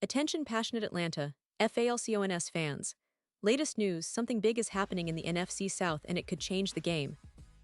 Attention passionate Atlanta, Falcons fans. Latest news, something big is happening in the NFC South and it could change the game.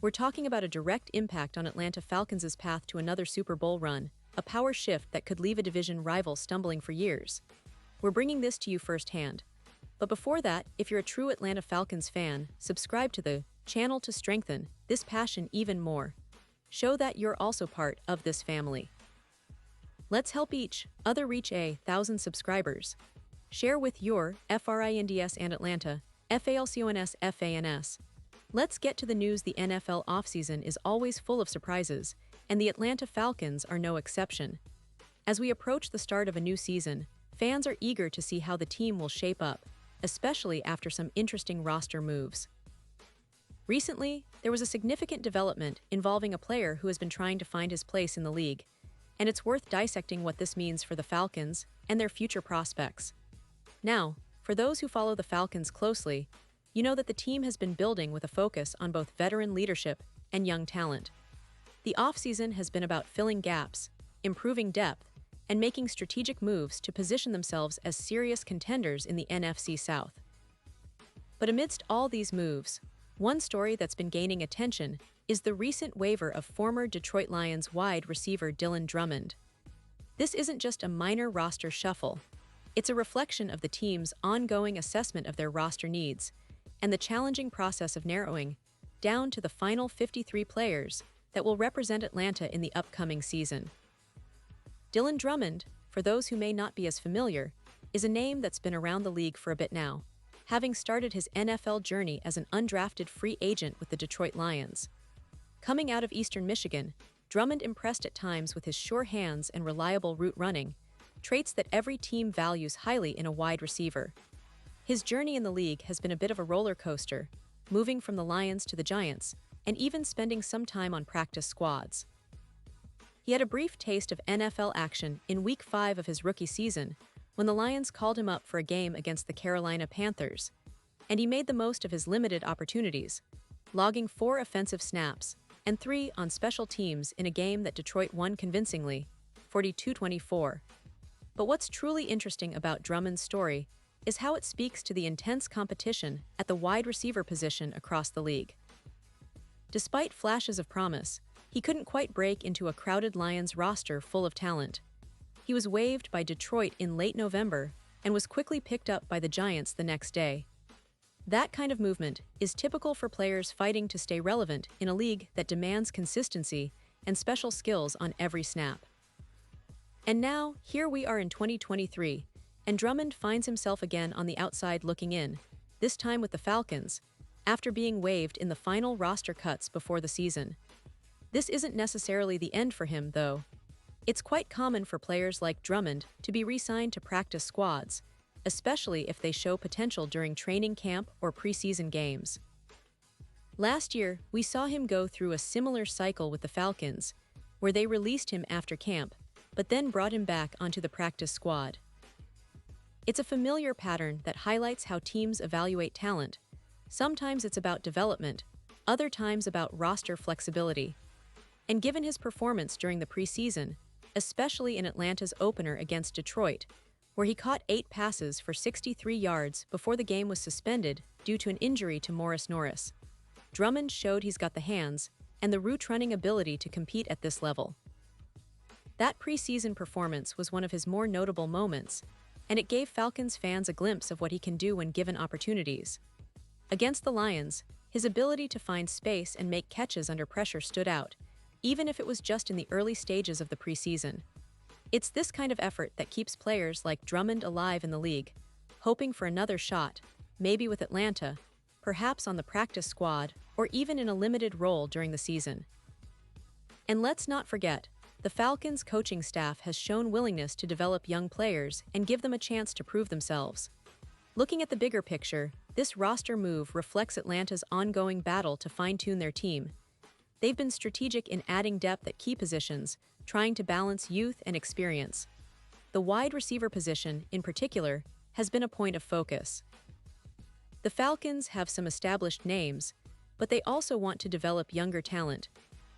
We're talking about a direct impact on Atlanta Falcons' path to another Super Bowl run, a power shift that could leave a division rival stumbling for years. We're bringing this to you firsthand. But before that, if you're a true Atlanta Falcons fan, subscribe to the channel to strengthen this passion even more. Show that you're also part of this family. Let's help each other reach 1,000 subscribers. Share with your friends and Atlanta, Falcons fans. Let's get to the news. The NFL offseason is always full of surprises, and the Atlanta Falcons are no exception. As we approach the start of a new season, fans are eager to see how the team will shape up, especially after some interesting roster moves. Recently, there was a significant development involving a player who has been trying to find his place in the league, and it's worth dissecting what this means for the Falcons and their future prospects. Now, for those who follow the Falcons closely, you know that the team has been building with a focus on both veteran leadership and young talent. The offseason has been about filling gaps, improving depth, and making strategic moves to position themselves as serious contenders in the NFC South. But amidst all these moves, one story that's been gaining attention is the recent waiver of former Detroit Lions wide receiver Dylan Drummond. This isn't just a minor roster shuffle. It's a reflection of the team's ongoing assessment of their roster needs and the challenging process of narrowing down to the final 53 players that will represent Atlanta in the upcoming season. Dylan Drummond, for those who may not be as familiar, is a name that's been around the league for a bit now, having started his NFL journey as an undrafted free agent with the Detroit Lions. Coming out of Eastern Michigan, Drummond impressed at times with his sure hands and reliable route running, traits that every team values highly in a wide receiver. His journey in the league has been a bit of a roller coaster, moving from the Lions to the Giants, and even spending some time on practice squads. He had a brief taste of NFL action in Week 5 of his rookie season, when the Lions called him up for a game against the Carolina Panthers, and he made the most of his limited opportunities, logging 4 offensive snaps and 3 on special teams in a game that Detroit won convincingly, 42-24. But what's truly interesting about Drummond's story is how it speaks to the intense competition at the wide receiver position across the league. Despite flashes of promise, he couldn't quite break into a crowded Lions roster full of talent. He was waived by Detroit in late November and was quickly picked up by the Giants the next day. That kind of movement is typical for players fighting to stay relevant in a league that demands consistency and special skills on every snap. And now, here we are in 2023, and Drummond finds himself again on the outside looking in, this time with the Falcons, after being waived in the final roster cuts before the season. This isn't necessarily the end for him, though. It's quite common for players like Drummond to be re-signed to practice squads, especially if they show potential during training camp or preseason games. Last year, we saw him go through a similar cycle with the Falcons, where they released him after camp, but then brought him back onto the practice squad. It's a familiar pattern that highlights how teams evaluate talent. Sometimes it's about development, other times about roster flexibility. And given his performance during the preseason, especially in Atlanta's opener against Detroit, where he caught 8 passes for 63 yards before the game was suspended due to an injury to Morris Norris, Drummond showed he's got the hands and the route-running ability to compete at this level. That preseason performance was one of his more notable moments, and it gave Falcons fans a glimpse of what he can do when given opportunities. Against the Lions, his ability to find space and make catches under pressure stood out, even if it was just in the early stages of the preseason. It's this kind of effort that keeps players like Drummond alive in the league, hoping for another shot, maybe with Atlanta, perhaps on the practice squad, or even in a limited role during the season. And let's not forget, the Falcons' coaching staff has shown willingness to develop young players and give them a chance to prove themselves. Looking at the bigger picture, this roster move reflects Atlanta's ongoing battle to fine-tune their team. They've been strategic in adding depth at key positions, trying to balance youth and experience. The wide receiver position, in particular, has been a point of focus. The Falcons have some established names, but they also want to develop younger talent,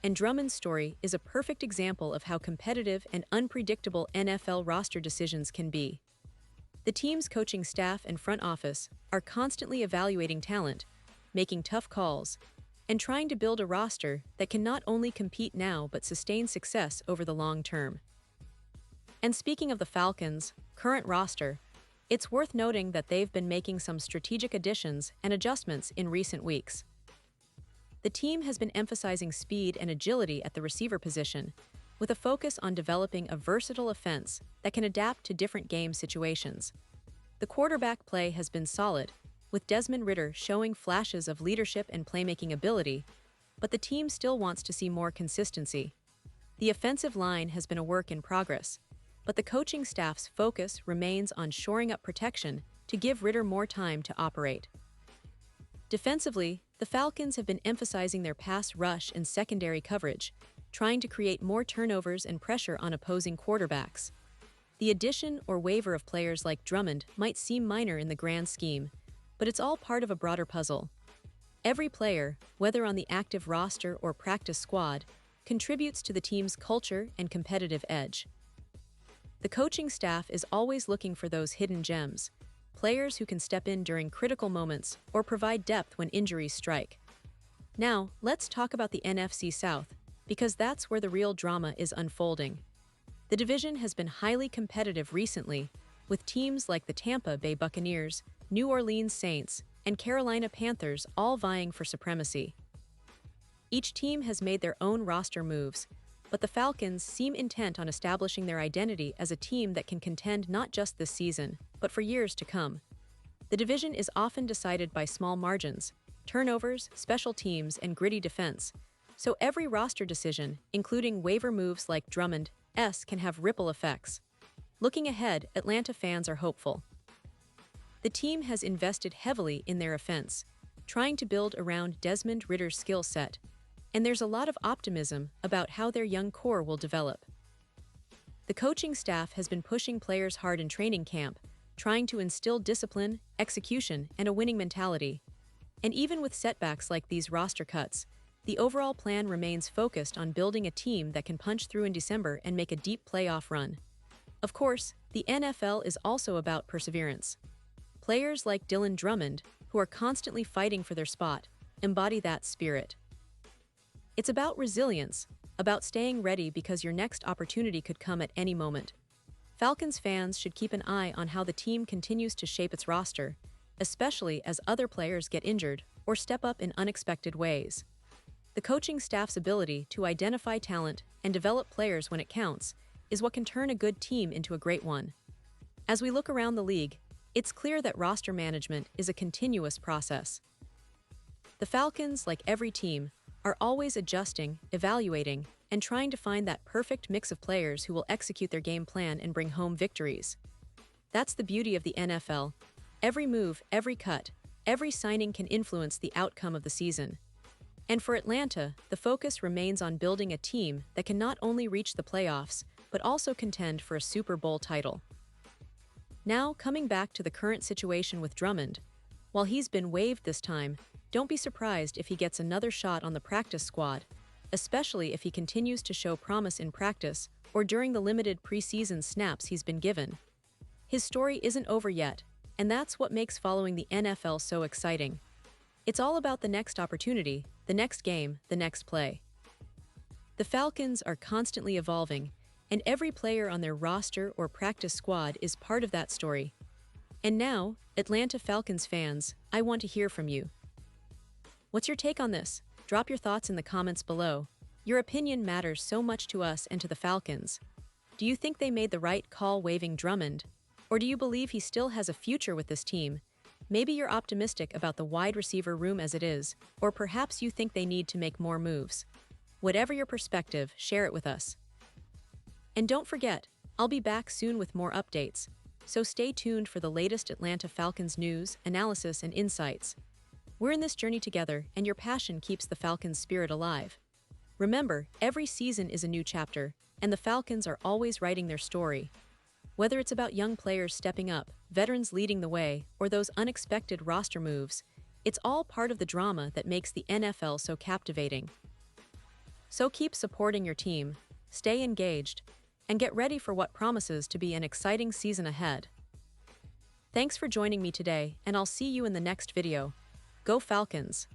and Drummond's story is a perfect example of how competitive and unpredictable NFL roster decisions can be. The team's coaching staff and front office are constantly evaluating talent, making tough calls, and trying to build a roster that can not only compete now but sustain success over the long term. And speaking of the Falcons' current roster, it's worth noting that they've been making some strategic additions and adjustments in recent weeks. The team has been emphasizing speed and agility at the receiver position, with a focus on developing a versatile offense that can adapt to different game situations. The quarterback play has been solid, with Desmond Ridder showing flashes of leadership and playmaking ability, but the team still wants to see more consistency. The offensive line has been a work in progress, but the coaching staff's focus remains on shoring up protection to give Ridder more time to operate. Defensively, the Falcons have been emphasizing their pass rush and secondary coverage, trying to create more turnovers and pressure on opposing quarterbacks. The addition or waiver of players like Drummond might seem minor in the grand scheme, but it's all part of a broader puzzle. Every player, whether on the active roster or practice squad, contributes to the team's culture and competitive edge. The coaching staff is always looking for those hidden gems, players who can step in during critical moments or provide depth when injuries strike. Now, let's talk about the NFC South, because that's where the real drama is unfolding. The division has been highly competitive recently, with teams like the Tampa Bay Buccaneers, New Orleans Saints, and Carolina Panthers all vying for supremacy. Each team has made their own roster moves, but the Falcons seem intent on establishing their identity as a team that can contend not just this season, but for years to come. The division is often decided by small margins, turnovers, special teams, and gritty defense, so every roster decision, including waiver moves like Drummond's, can have ripple effects. Looking ahead, Atlanta fans are hopeful. The team has invested heavily in their offense, trying to build around Desmond Ridder's skill set, and there's a lot of optimism about how their young core will develop. The coaching staff has been pushing players hard in training camp, trying to instill discipline, execution, and a winning mentality. And even with setbacks like these roster cuts, the overall plan remains focused on building a team that can punch through in December and make a deep playoff run. Of course, the NFL is also about perseverance. Players like Dylan Drummond, who are constantly fighting for their spot, embody that spirit. It's about resilience, about staying ready because your next opportunity could come at any moment. Falcons fans should keep an eye on how the team continues to shape its roster, especially as other players get injured or step up in unexpected ways. The coaching staff's ability to identify talent and develop players when it counts is what can turn a good team into a great one. As we look around the league, it's clear that roster management is a continuous process. The Falcons, like every team, are always adjusting, evaluating, and trying to find that perfect mix of players who will execute their game plan and bring home victories. That's the beauty of the NFL. Every move, every cut, every signing can influence the outcome of the season. And for Atlanta, the focus remains on building a team that can not only reach the playoffs, but also contend for a Super Bowl title. Now, coming back to the current situation with Drummond, while he's been waived this time, don't be surprised if he gets another shot on the practice squad, especially if he continues to show promise in practice or during the limited preseason snaps he's been given. His story isn't over yet, and that's what makes following the NFL so exciting. It's all about the next opportunity, the next game, the next play. The Falcons are constantly evolving, and every player on their roster or practice squad is part of that story. And now, Atlanta Falcons fans, I want to hear from you. What's your take on this? Drop your thoughts in the comments below. Your opinion matters so much to us and to the Falcons. Do you think they made the right call waiving Drummond? Or do you believe he still has a future with this team? Maybe you're optimistic about the wide receiver room as it is, or perhaps you think they need to make more moves. Whatever your perspective, share it with us. And don't forget, I'll be back soon with more updates, so stay tuned for the latest Atlanta Falcons news, analysis, and insights. We're in this journey together, and your passion keeps the Falcons' spirit alive. Remember, every season is a new chapter, and the Falcons are always writing their story. Whether it's about young players stepping up, veterans leading the way, or those unexpected roster moves, it's all part of the drama that makes the NFL so captivating. So keep supporting your team, stay engaged, and get ready for what promises to be an exciting season ahead. Thanks for joining me today, and I'll see you in the next video. Go Falcons!